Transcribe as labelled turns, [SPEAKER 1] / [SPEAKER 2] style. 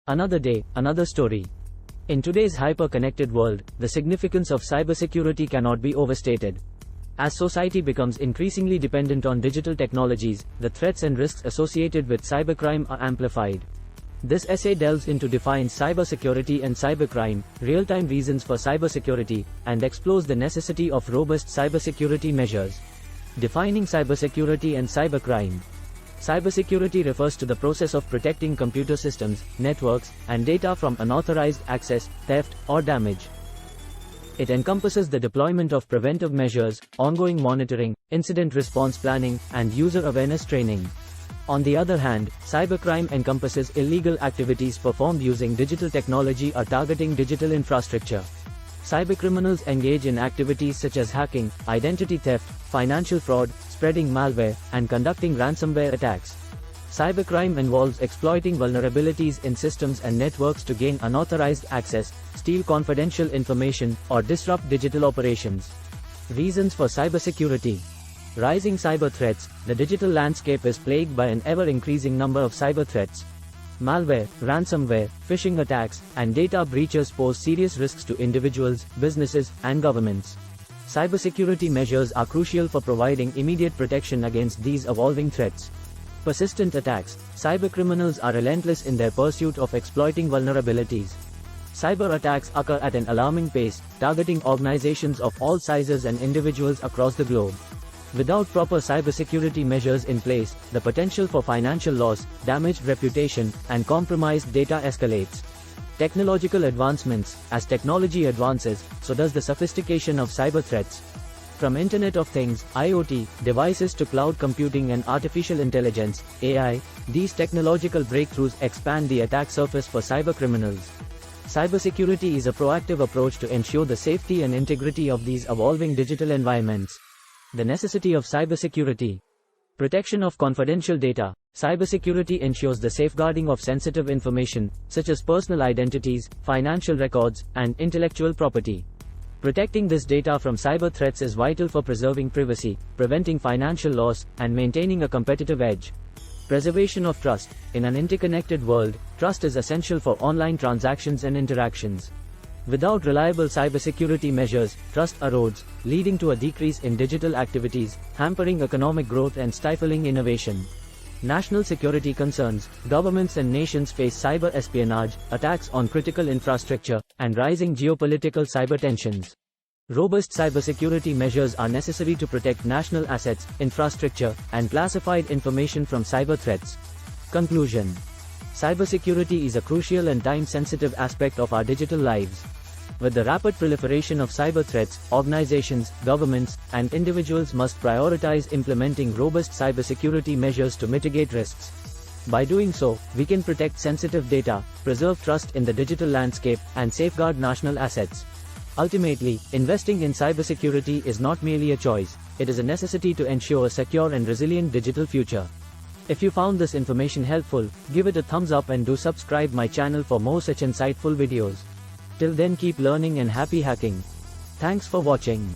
[SPEAKER 1] Another day, another story. In today's hyper-connected world, the significance of cybersecurity cannot be overstated. As society becomes increasingly dependent on digital technologies, the threats and risks associated with cybercrime are amplified. This essay delves into defines cybersecurity and cybercrime, real-time reasons for cybersecurity, and explores the necessity of robust cybersecurity measures. Defining cybersecurity and cybercrime. Cybersecurity refers to the process of protecting computer systems, networks, and data from unauthorized access, theft, or damage. It encompasses the deployment of preventive measures, ongoing monitoring, incident response planning, and user awareness training. On the other hand, cybercrime encompasses illegal activities performed using digital technology or targeting digital infrastructure. Cybercriminals engage in activities such as hacking, identity theft, financial fraud, spreading malware, and conducting ransomware attacks. Cybercrime involves exploiting vulnerabilities in systems and networks to gain unauthorized access, steal confidential information, or disrupt digital operations. Reasons for cybersecurity. Rising cyber threats. The digital landscape is plagued by an ever-increasing number of cyber threats. Malware, ransomware, phishing attacks, and data breaches pose serious risks to individuals, businesses, and governments. Cybersecurity measures are crucial for providing immediate protection against these evolving threats. Persistent attacks. Cybercriminals are relentless in their pursuit of exploiting vulnerabilities. Cyber attacks occur at an alarming pace, targeting organizations of all sizes and individuals across the globe. Without proper cybersecurity measures in place, the potential for financial loss, damaged reputation, and compromised data escalates. Technological advancements. As technology advances, so does the sophistication of cyber threats. From Internet of Things, IoT, devices to cloud computing and artificial intelligence, AI, these technological breakthroughs expand the attack surface for cybercriminals. Cybersecurity is a proactive approach to ensure the safety and integrity of these evolving digital environments. The necessity of cybersecurity. Protection of confidential data. Cybersecurity ensures the safeguarding of sensitive information, such as personal identities, financial records, and intellectual property. Protecting this data from cyber threats is vital for preserving privacy, preventing financial loss, and maintaining a competitive edge. Preservation of trust. In an interconnected world, trust is essential for online transactions and interactions. Without reliable cybersecurity measures, trust erodes, leading to a decrease in digital activities, hampering economic growth and stifling innovation. National security concerns. Governments and nations face cyber espionage, attacks on critical infrastructure, and rising geopolitical cyber tensions. Robust cybersecurity measures are necessary to protect national assets, infrastructure, and classified information from cyber threats. Conclusion. Cybersecurity is a crucial and time-sensitive aspect of our digital lives. With the rapid proliferation of cyber threats, organizations, governments, and individuals must prioritize implementing robust cybersecurity measures to mitigate risks. By doing so, we can protect sensitive data, preserve trust in the digital landscape, and safeguard national assets. Ultimately, investing in cybersecurity is not merely a choice, it is a necessity to ensure a secure and resilient digital future. If you found this information helpful, give it a thumbs up and do subscribe my channel for more such insightful videos. Till then, keep learning and happy hacking. Thanks for watching.